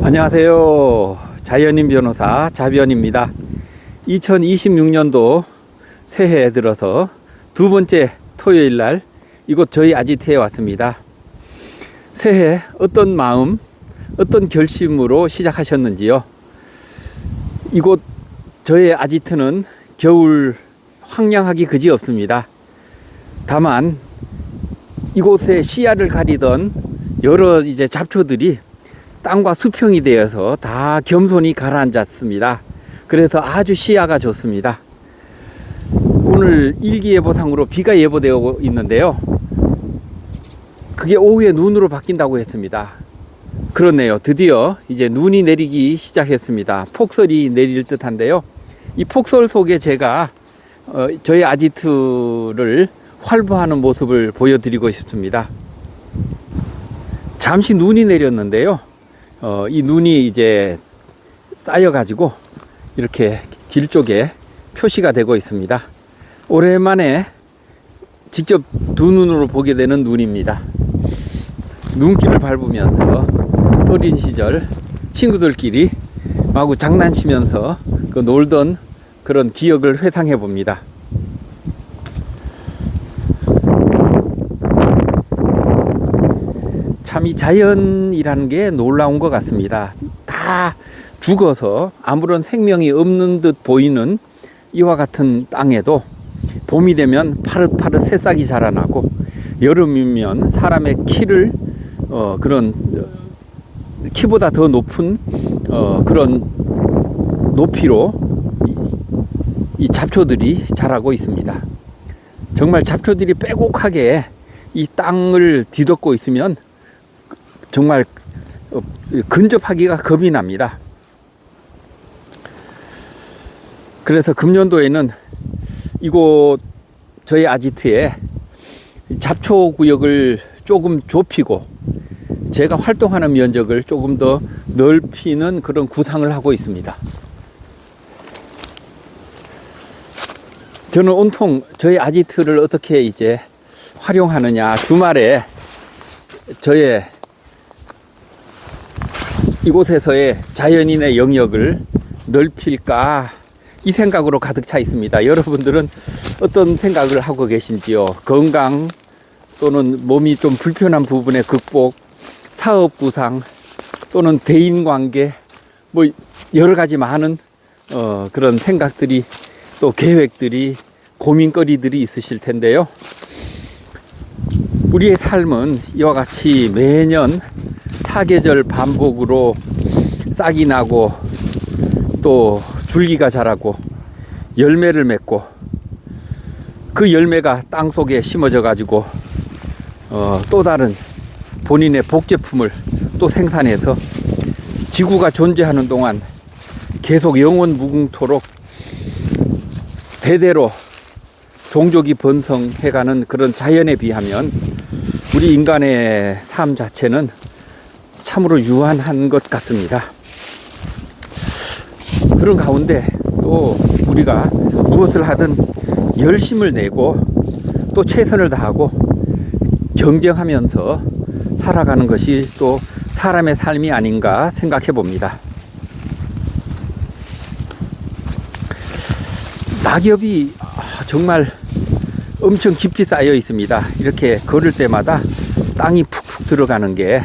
안녕하세요. 자연인 변호사 자변입니다. 2026년도 새해에 들어서 두 번째 토요일 날 이곳 저희 아지트에 왔습니다. 새해 어떤 마음, 어떤 결심으로 시작하셨는지요? 이곳 저의 아지트는 겨울 황량하기 그지 없습니다. 다만 이곳에 시야를 가리던 여러 잡초들이 땅과 수평이 되어서 다 겸손히 가라앉았습니다. 그래서 아주 시야가 좋습니다. 오늘 일기예보상으로 비가 예보되어 있는데요. 그게 오후에 눈으로 바뀐다고 했습니다. 그렇네요. 드디어 이제 눈이 내리기 시작했습니다. 폭설이 내릴 듯한데요. 이 폭설 속에 제가 저희 아지트를 활보하는 모습을 보여드리고 싶습니다. 잠시 눈이 내렸는데요. 이 눈이 이제 쌓여가지고 이렇게 길 쪽에 표시가 되고 있습니다. 오랜만에 직접 두 눈으로 보게 되는 눈입니다. 눈길을 밟으면서 어린 시절 친구들끼리 마구 장난치면서 놀던 그런 기억을 회상해 봅니다. 참 이 자연이라는 게 놀라운 것 같습니다. 다 죽어서 아무런 생명이 없는 듯 보이는 이와 같은 땅에도 봄이 되면 파릇파릇 새싹이 자라나고 여름이면 사람의 키를 그런 키보다 더 높은 그런 높이로 이 잡초들이 자라고 있습니다. 정말 잡초들이 빼곡하게 이 땅을 뒤덮고 있으면 정말 근접하기가 겁이 납니다. 그래서 금년도에는 이곳 저희 아지트에 잡초 구역을 조금 좁히고 제가 활동하는 면적을 조금 더 넓히는 그런 구상을 하고 있습니다. 저는 온통 저희 아지트를 어떻게 이제 활용하느냐, 주말에 저의 이곳에서의 자연인의 영역을 넓힐까 이 생각으로 가득 차 있습니다. 여러분들은 어떤 생각을 하고 계신지요? 건강 또는 몸이 좀 불편한 부분의 극복, 사업 구상 또는 대인관계 뭐 여러 가지 많은 그런 생각들이 또 계획들이 고민거리들이 있으실 텐데요. 우리의 삶은 이와 같이 매년 사계절 반복으로 싹이 나고 또 줄기가 자라고 열매를 맺고 그 열매가 땅 속에 심어져 가지고 또 다른 본인의 복제품을 또 생산해서 지구가 존재하는 동안 계속 영원 무궁토록 대대로 종족이 번성해가는 그런 자연에 비하면 우리 인간의 삶 자체는 참으로 유한한 것 같습니다. 그런 가운데 또 우리가 무엇을 하든 열심을 내고 또 최선을 다하고 경쟁하면서 살아가는 것이 또 사람의 삶이 아닌가 생각해 봅니다. 낙엽이 정말 엄청 깊이 쌓여 있습니다. 이렇게 걸을 때마다 땅이 푹푹 들어가는 게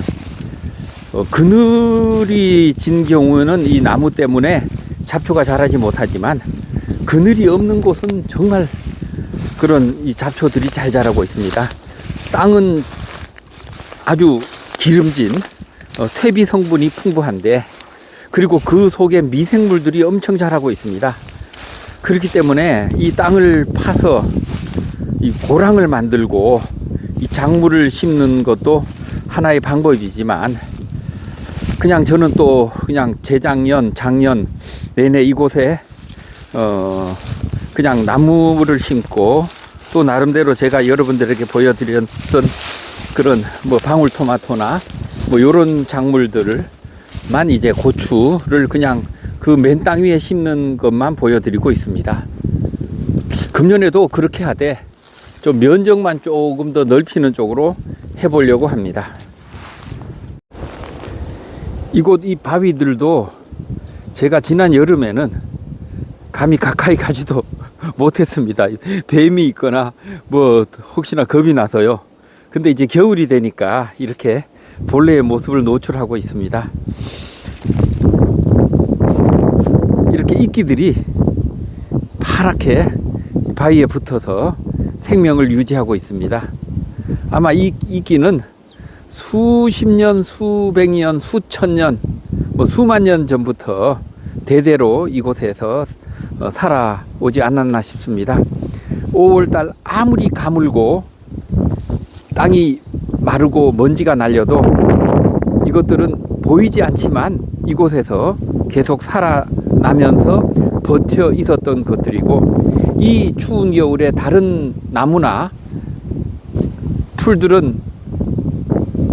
그늘이 진 경우는 이 나무 때문에 잡초가 자라지 못하지만 그늘이 없는 곳은 정말 그런 이 잡초들이 잘 자라고 있습니다. 땅은 아주 기름진 퇴비 성분이 풍부한데 그리고 그 속에 미생물들이 엄청 자라고 있습니다. 그렇기 때문에 이 땅을 파서 이 고랑을 만들고 이 작물을 심는 것도 하나의 방법이지만 그냥 저는 또 그냥 재작년, 작년 내내 이곳에 그냥 나무를 심고 또 나름대로 제가 여러분들에게 보여드렸던 그런 뭐 방울토마토나 뭐 요런 작물들만 이제 고추를 그냥 그 맨 땅 위에 심는 것만 보여드리고 있습니다. 금년에도 그렇게 하되 좀 면적만 조금 더 넓히는 쪽으로 해보려고 합니다. 이곳 이 바위들도 제가 지난 여름에는 감히 가까이 가지도 못했습니다. 뱀이 있거나 뭐 혹시나 겁이 나서요. 근데 이제 겨울이 되니까 이렇게 본래의 모습을 노출하고 있습니다. 이렇게 이끼들이 파랗게 바위에 붙어서 생명을 유지하고 있습니다. 아마 이 이끼는 수십 년, 수백 년, 수천 년, 뭐 수만 년 전부터 대대로 이곳에서 살아오지 않았나 싶습니다. 5월달 아무리 가물고 땅이 마르고 먼지가 날려도 이것들은 보이지 않지만 이곳에서 계속 살아나면서 버텨 있었던 것들이고, 이 추운 겨울에 다른 나무나 풀들은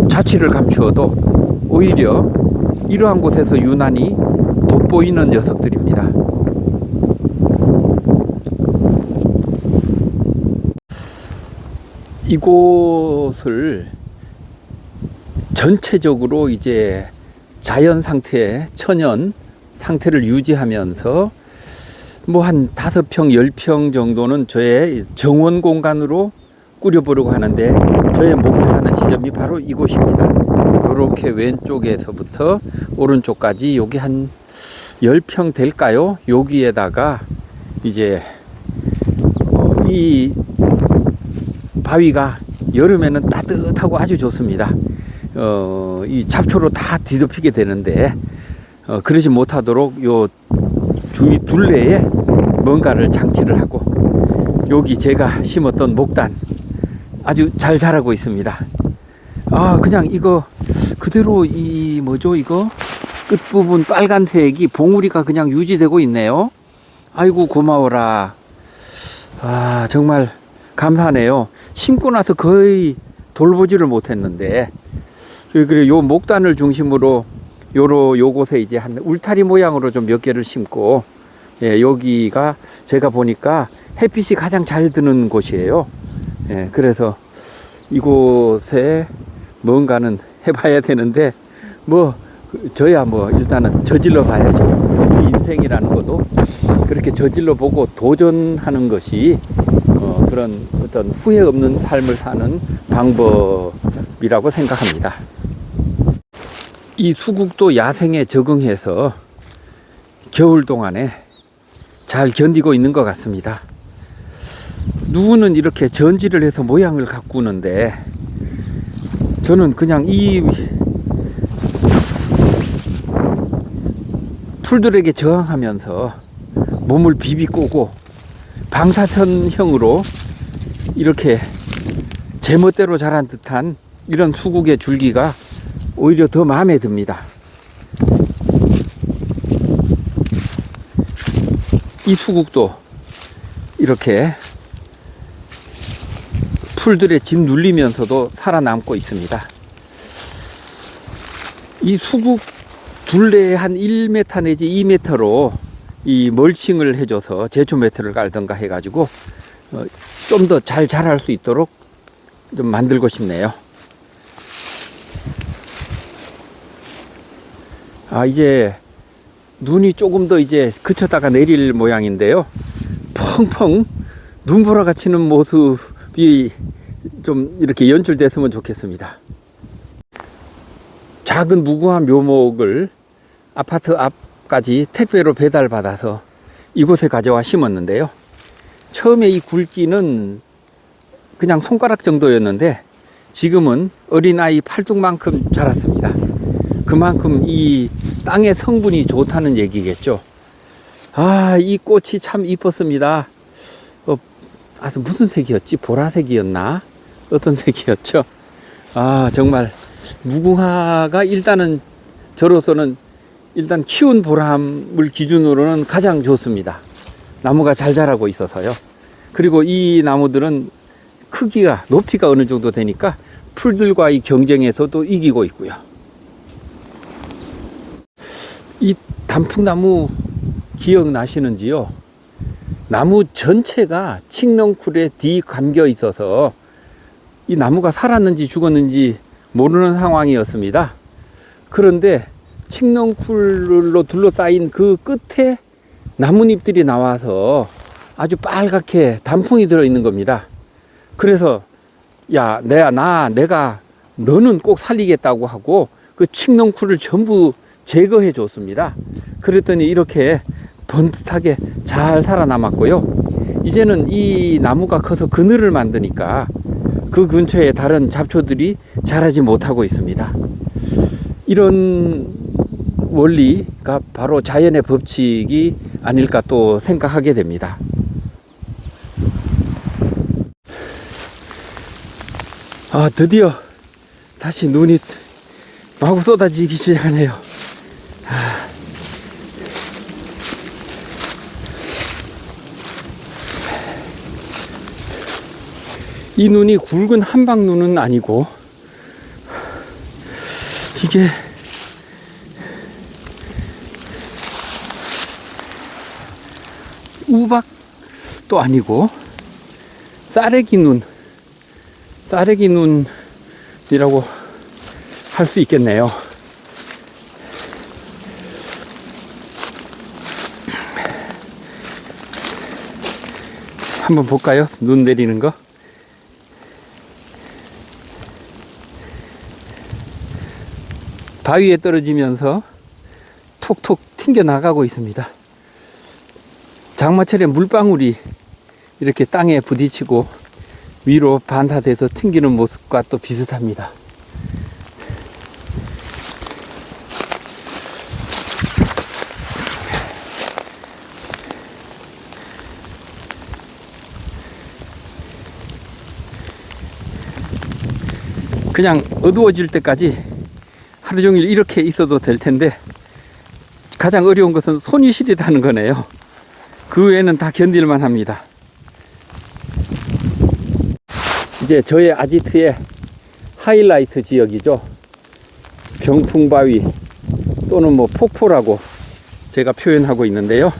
자취를 감추어도 오히려 이러한 곳에서 유난히 돋보이는 녀석들입니다. 이곳을 전체적으로 이제 자연 상태, 천연 상태를 유지하면서 뭐 한 5평, 10평 정도는 저의 정원 공간으로 꾸려보려고 하는데, 저의 목표하는 지점이 바로 이곳입니다. 이렇게 왼쪽에서부터 오른쪽까지 여기 한 10평 될까요? 여기에다가 이제 이 바위가 여름에는 따뜻하고 아주 좋습니다. 이 잡초로 다 뒤덮이게 되는데 그러지 못하도록 요 주위 둘레에 뭔가를 장치를 하고, 여기 제가 심었던 목단 아주 잘 자라고 있습니다. 그냥 이거 그대로 이 뭐죠, 이거 끝부분 빨간색이 봉우리가 그냥 유지되고 있네요. 아이고 고마워라. 정말 감사하네요. 심고 나서 거의 돌보지를 못했는데, 그래 요 목단을 중심으로 요곳에 이제 한 울타리 모양으로 좀 몇 개를 심고, 예, 여기가 제가 보니까 햇빛이 가장 잘 드는 곳이에요. 예, 그래서 이곳에 뭔가는 해봐야 되는데, 뭐 저야 뭐 일단은 저질러 봐야죠. 인생이라는 것도 그렇게 저질러 보고 도전하는 것이 그런 어떤 후회 없는 삶을 사는 방법이라고 생각합니다. 이 수국도 야생에 적응해서 겨울 동안에 잘 견디고 있는 것 같습니다. 누구는 이렇게 전지를 해서 모양을 가꾸는데, 저는 그냥 이 풀들에게 저항하면서 몸을 비비꼬고 방사선형으로 이렇게 제멋대로 자란 듯한 이런 수국의 줄기가 오히려 더 마음에 듭니다. 이 수국도 이렇게 풀들에 짓 눌리면서도 살아남고 있습니다. 이 수국 둘레에 한 1m 내지 2m로 이 멀칭을 해줘서 제초 매트를 깔던가 해가지고 좀 더 잘 자랄 수 있도록 좀 만들고 싶네요. 이제 눈이 조금 더 이제 그쳤다가 내릴 모양인데요. 펑펑 눈보라가 치는 모습이 좀 이렇게 연출됐으면 좋겠습니다. 작은 무궁화 묘목을 아파트 앞까지 택배로 배달받아서 이곳에 가져와 심었는데요. 처음에 이 굵기는 그냥 손가락 정도였는데 지금은 어린아이 팔뚝만큼 자랐습니다. 그만큼 이 땅의 성분이 좋다는 얘기겠죠. 이 꽃이 참 이뻤습니다. 무슨 색이었지? 보라색이었나? 어떤 색이었죠? 정말 무궁화가 일단은 저로서는 일단 키운 보람을 기준으로는 가장 좋습니다. 나무가 잘 자라고 있어서요. 그리고 이 나무들은 크기가, 높이가 어느 정도 되니까 풀들과의 경쟁에서도 이기고 있고요. 이 단풍나무 기억나시는지요? 나무 전체가 칡넝쿨에 뒤감겨 있어서 이 나무가 살았는지 죽었는지 모르는 상황이었습니다. 그런데 칡넝쿨로 둘러싸인 그 끝에 나뭇잎들이 나와서 아주 빨갛게 단풍이 들어있는 겁니다. 그래서 야, 내가 너는 꼭 살리겠다고 하고 그 칡넝쿨을 전부 제거해 줬습니다. 그랬더니 이렇게 번듯하게 잘 살아남았고요. 이제는 이 나무가 커서 그늘을 만드니까 그 근처에 다른 잡초들이 자라지 못하고 있습니다. 이런 원리가 바로 자연의 법칙이 아닐까 또 생각하게 됩니다. 드디어 다시 눈이 마구 쏟아지기 시작하네요. 이 눈이 굵은 한방 눈은 아니고 이게 우박도 아니고 싸래기 눈이라고 할 수 있겠네요. 한번 볼까요? 눈 내리는 거. 바위에 떨어지면서 톡톡 튕겨 나가고 있습니다. 장마철에 물방울이 이렇게 땅에 부딪히고 위로 반사돼서 튕기는 모습과 또 비슷합니다. 그냥 어두워질 때까지 하루 종일 이렇게 있어도 될 텐데 가장 어려운 것은 손이 시리다는 거네요. 그 외에는 다 견딜만 합니다. 이제 저의 아지트의 하이라이트 지역이죠. 병풍바위 또는 뭐 폭포라고 제가 표현하고 있는데요.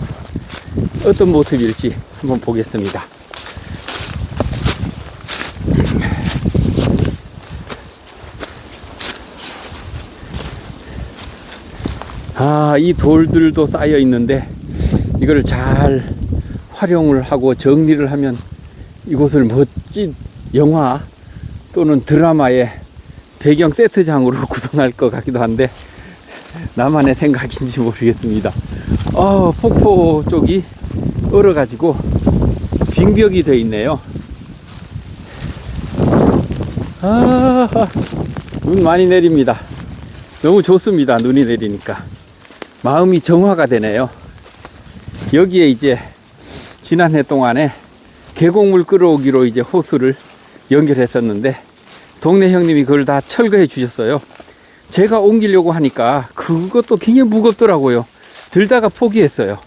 어떤 모습일지 한번 보겠습니다. 이 돌들도 쌓여 있는데 이걸 잘 활용을 하고 정리를 하면 이곳을 멋진 영화 또는 드라마의 배경 세트장으로 구성할 것 같기도 한데 나만의 생각인지 모르겠습니다. 폭포 쪽이 얼어가지고 빙벽이 되어 있네요. 눈 많이 내립니다. 너무 좋습니다. 눈이 내리니까 마음이 정화가 되네요. 여기에 이제 지난해 동안에 계곡물 끌어오기로 이제 호수를 연결했었는데 동네 형님이 그걸 다 철거해 주셨어요. 제가 옮기려고 하니까 그것도 굉장히 무겁더라고요. 들다가 포기했어요.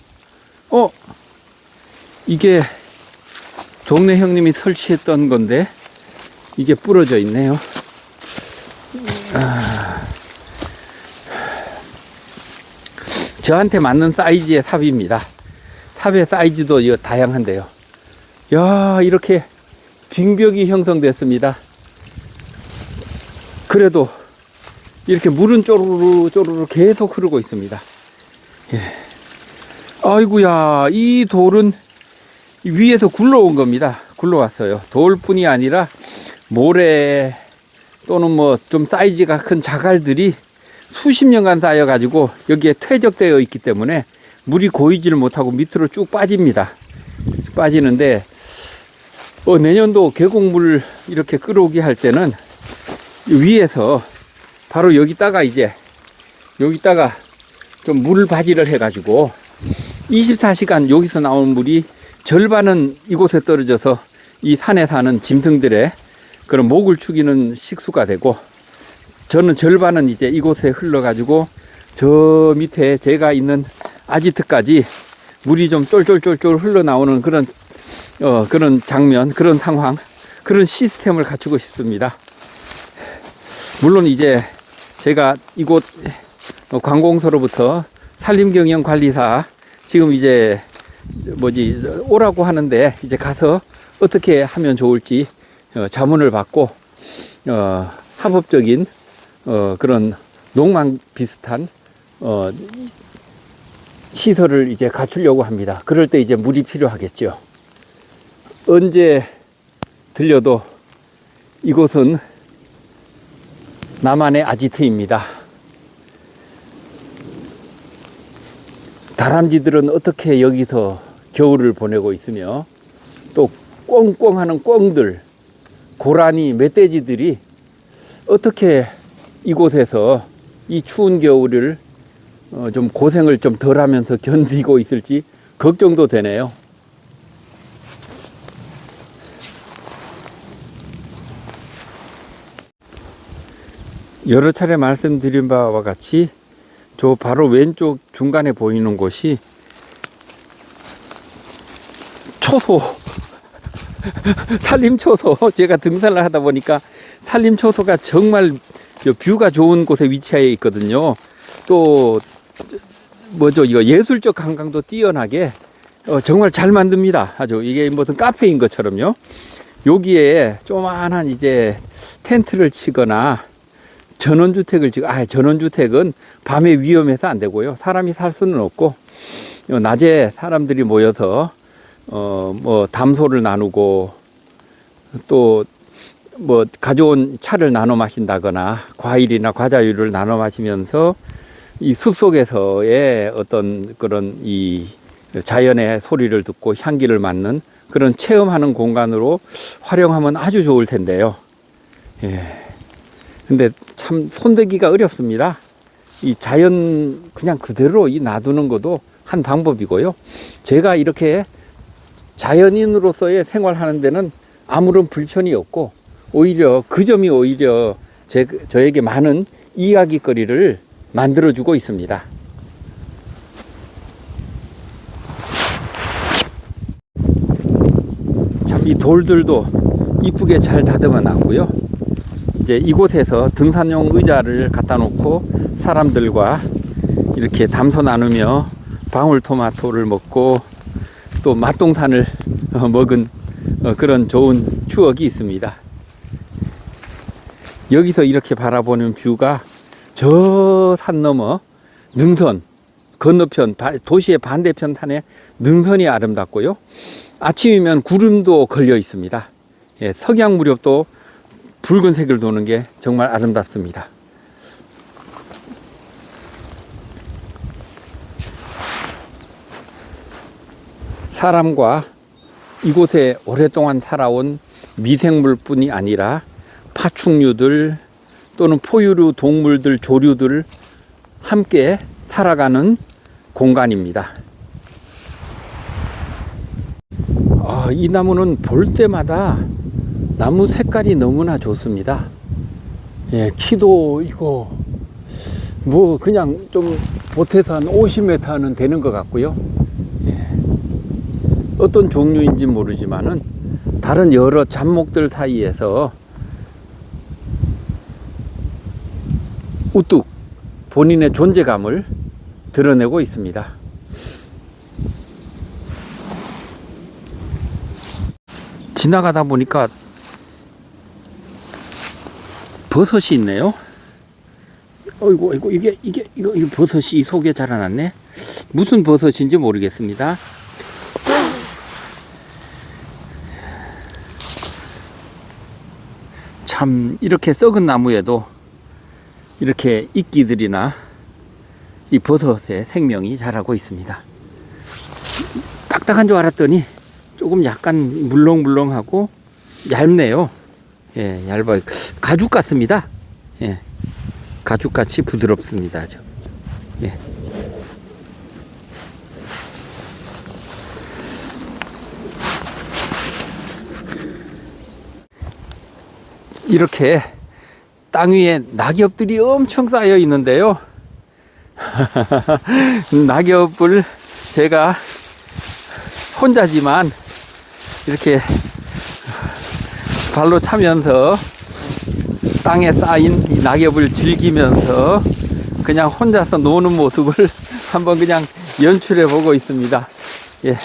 이게 동네 형님이 설치했던 건데 이게 부러져 있네요. 저한테 맞는 사이즈의 삽입니다. 삽의 사이즈도 다양한데요. 야, 이렇게 빙벽이 형성됐습니다. 그래도 이렇게 물은 쪼르르 쪼르르 계속 흐르고 있습니다. 예. 아이고야, 이 돌은 위에서 굴러온 겁니다. 굴러왔어요. 돌뿐이 아니라 모래 또는 뭐 좀 사이즈가 큰 자갈들이 수십 년간 쌓여가지고 여기에 퇴적되어 있기 때문에 물이 고이지를 못하고 밑으로 쭉 빠집니다. 빠지는데 내년도 계곡물 이렇게 끌어오기 할 때는 위에서 바로 여기다가 좀 물 바지를 해가지고 24시간 여기서 나오는 물이 절반은 이곳에 떨어져서 이 산에 사는 짐승들의 그런 목을 축이는 식수가 되고 저는 절반은 이제 이곳에 흘러가지고 저 밑에 제가 있는 아지트까지 물이 좀 쫄쫄쫄쫄 흘러나오는 그런 장면, 그런 상황, 그런 시스템을 갖추고 싶습니다. 물론 이제 제가 이곳 관공서로부터 산림경영관리사 지금 이제 오라고 하는데 이제 가서 어떻게 하면 좋을지 자문을 받고 합법적인 그런 농망 비슷한 시설을 이제 갖추려고 합니다. 그럴 때 이제 물이 필요하겠죠. 언제 들려도 이곳은 남한의 아지트입니다. 다람쥐들은 어떻게 여기서 겨울을 보내고 있으며, 또 꽁꽁하는 꿩들, 고라니, 멧돼지들이 어떻게 이곳에서 이 추운 겨울을 좀 고생을 좀 덜 하면서 견디고 있을지 걱정도 되네요. 여러 차례 말씀드린 바와 같이 저 바로 왼쪽 중간에 보이는 곳이 초소, 산림초소. 제가 등산을 하다 보니까 산림초소가 정말 뷰가 좋은 곳에 위치해 있거든요. 또 뭐죠, 이거 예술적 감각도 뛰어나게 정말 잘 만듭니다. 아주 이게 무슨 카페인 것처럼요. 여기에 조그만한 이제 텐트를 치거나 전원주택을 전원주택은 밤에 위험해서 안 되고요. 사람이 살 수는 없고, 낮에 사람들이 모여서 뭐 담소를 나누고, 또 뭐 가져온 차를 나눠 마신다거나 과일이나 과자류를 나눠 마시면서 이 숲속에서의 어떤 그런 이 자연의 소리를 듣고 향기를 맡는 그런 체험하는 공간으로 활용하면 아주 좋을 텐데요. 예. 근데 참 손대기가 어렵습니다. 이 자연 그냥 그대로 놔두는 것도 한 방법이고요. 제가 이렇게 자연인으로서의 생활하는 데는 아무런 불편이 없고, 오히려 그 점이 오히려 저에게 많은 이야기거리를 만들어주고 있습니다. 참 이 돌들도 이쁘게 잘 다듬어 놨고요. 이제 이곳에서 등산용 의자를 갖다 놓고 사람들과 이렇게 담소 나누며 방울토마토를 먹고 또 맛동산을 먹은 그런 좋은 추억이 있습니다. 여기서 이렇게 바라보는 뷰가 저 산 너머 능선 건너편 도시의 반대편 산의 능선이 아름답고요. 아침이면 구름도 걸려 있습니다. 예, 석양 무렵도 붉은색을 도는 게 정말 아름답습니다. 사람과 이곳에 오랫동안 살아온 미생물뿐이 아니라 파충류들 또는 포유류 동물들, 조류들 함께 살아가는 공간입니다. 이 나무는 볼 때마다 나무 색깔이 너무나 좋습니다. 예, 키도 이거 뭐 그냥 좀 보태서 한 50m는 되는 것 같고요. 예, 어떤 종류인지 모르지만은 다른 여러 잡목들 사이에서 우뚝 본인의 존재감을 드러내고 있습니다. 지나가다 보니까 버섯이 있네요. 어이구, 이거 버섯이 속에 자라났네. 무슨 버섯인지 모르겠습니다. 참, 이렇게 썩은 나무에도 이렇게 이끼들이나 이 버섯의 생명이 자라고 있습니다. 딱딱한 줄 알았더니 조금 약간 물렁물렁하고 얇네요. 예, 얇아요. 가죽 같습니다. 예, 가죽같이 부드럽습니다. 아주. 예. 이렇게 땅 위에 낙엽들이 엄청 쌓여 있는데요. 낙엽을 제가 혼자지만 이렇게 발로 차면서 땅에 쌓인 이 낙엽을 즐기면서 그냥 혼자서 노는 모습을 한번 그냥 연출해 보고 있습니다. 예.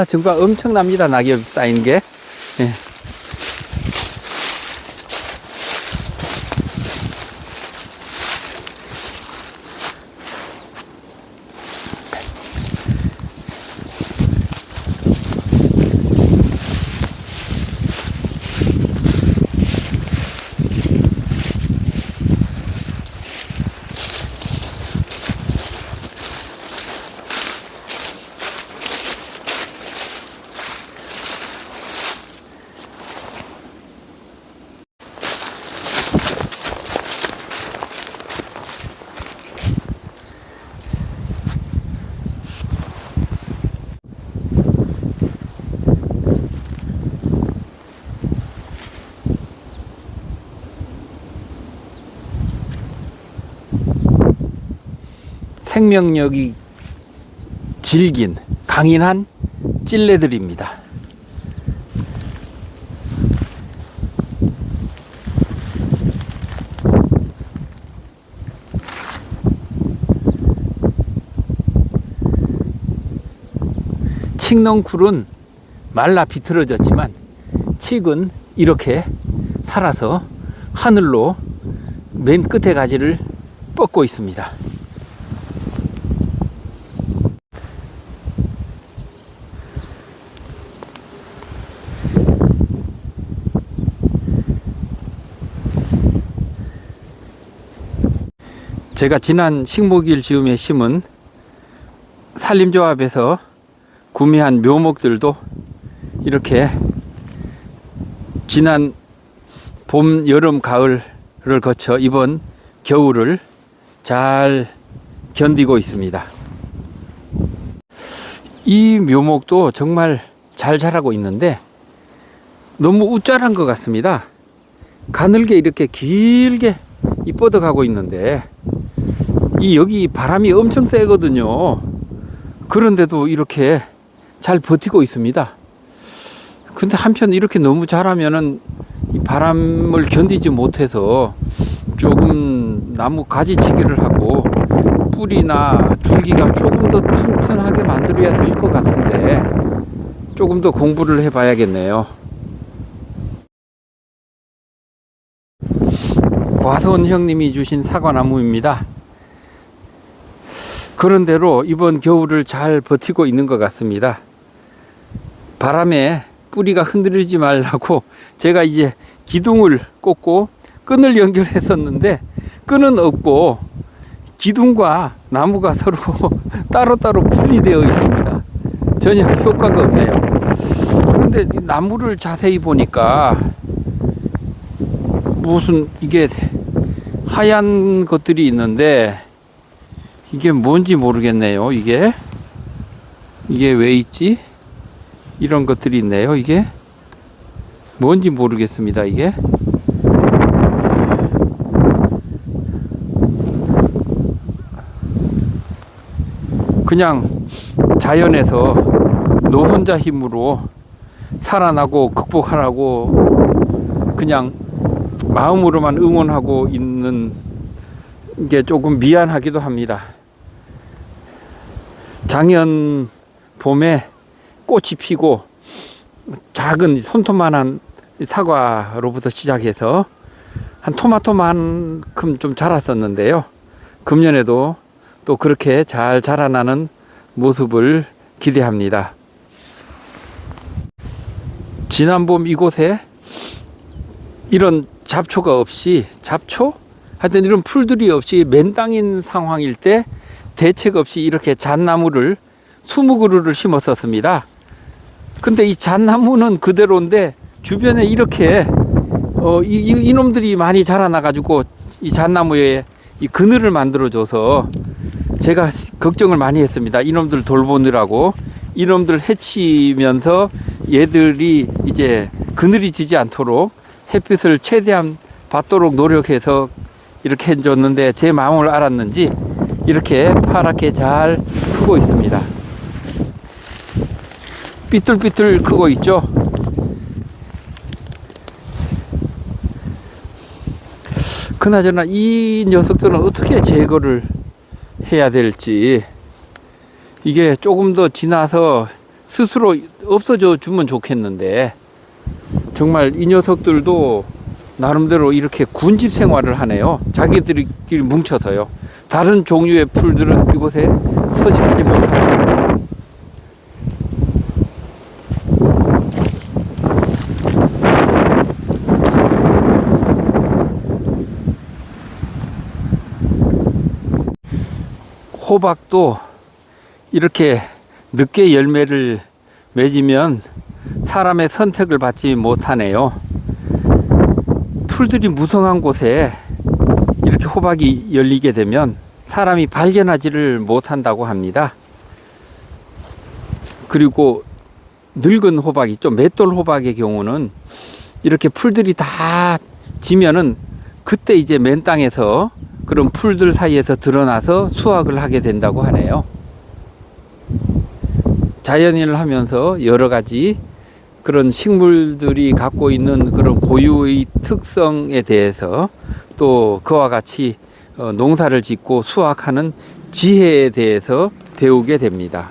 정말 엄청납니다. 낙엽 쌓인 게. 예. 생명력이 질긴 강인한 찔레들입니다. 칡넝쿨은 말라 비틀어졌지만 칡은 이렇게 살아서 하늘로 맨 끝에 가지를 뻗고 있습니다. 제가 지난 식목일 즈음에 심은 산림조합에서 구매한 묘목들도 이렇게 지난 봄, 여름, 가을을 거쳐 이번 겨울을 잘 견디고 있습니다. 이 묘목도 정말 잘 자라고 있는데 너무 우짜란 것 같습니다. 가늘게 이렇게 길게 뻗어가고 있는데 여기 바람이 엄청 세거든요. 그런데도 이렇게 잘 버티고 있습니다. 근데 한편 이렇게 너무 자라면은 이 바람을 견디지 못해서 조금 나무 가지치기를 하고 뿌리나 줄기가 조금 더 튼튼하게 만들어야 될 것 같은데 조금 더 공부를 해봐야겠네요. 과손 형님이 주신 사과나무입니다. 그런대로 이번 겨울을 잘 버티고 있는 것 같습니다. 바람에 뿌리가 흔들리지 말라고 제가 이제 기둥을 꽂고 끈을 연결했었는데 끈은 없고 기둥과 나무가 서로 따로따로 분리되어 있습니다. 전혀 효과가 없네요. 그런데 이 나무를 자세히 보니까 무슨 이게 하얀 것들이 있는데 이게 뭔지 모르겠네요. 이게 왜 있지? 이런 것들이 있네요. 이게 뭔지 모르겠습니다. 이게 그냥 자연에서 너 혼자 힘으로 살아나고 극복하라고 그냥 마음으로만 응원하고 있는 게 조금 미안하기도 합니다. 작년 봄에 꽃이 피고 작은 손톱만한 사과로부터 시작해서 한 토마토만큼 좀 자랐었는데요. 금년에도 또 그렇게 잘 자라나는 모습을 기대합니다. 지난 봄 이곳에 이런 잡초가 없이 하여튼 이런 풀들이 없이 맨땅인 상황일 때 대책 없이 이렇게 잣나무를 20그루를 심었었습니다. 근데 이 잣나무는 그대로인데 주변에 이렇게 이놈들이 많이 자라나가지고 이 잣나무에 이 그늘을 만들어줘서 제가 걱정을 많이 했습니다. 이놈들 돌보느라고 이놈들 해치면서 얘들이 이제 그늘이 지지 않도록 햇빛을 최대한 받도록 노력해서 이렇게 해줬는데 제 마음을 알았는지 이렇게 파랗게 잘 크고 있습니다. 삐뚤삐뚤 크고 있죠. 그나저나 이 녀석들은 어떻게 제거를 해야 될지 이게 조금 더 지나서 스스로 없어져 주면 좋겠는데 정말 이 녀석들도 나름대로 이렇게 군집 생활을 하네요. 자기들끼리 뭉쳐서요. 다른 종류의 풀들은 이곳에 서식하지 못하고 호박도 이렇게 늦게 열매를 맺으면 사람의 선택을 받지 못하네요. 풀들이 무성한 곳에 이렇게 호박이 열리게 되면 사람이 발견하지를 못한다고 합니다. 그리고 늙은 호박이 좀 맷돌 호박의 경우는 이렇게 풀들이 다 지면은 그때 이제 맨 땅에서 그런 풀들 사이에서 드러나서 수확을 하게 된다고 하네요. 자연인을 하면서 여러 가지 그런 식물들이 갖고 있는 그런 고유의 특성에 대해서 또 그와 같이 농사를 짓고 수확하는 지혜에 대해서 배우게 됩니다.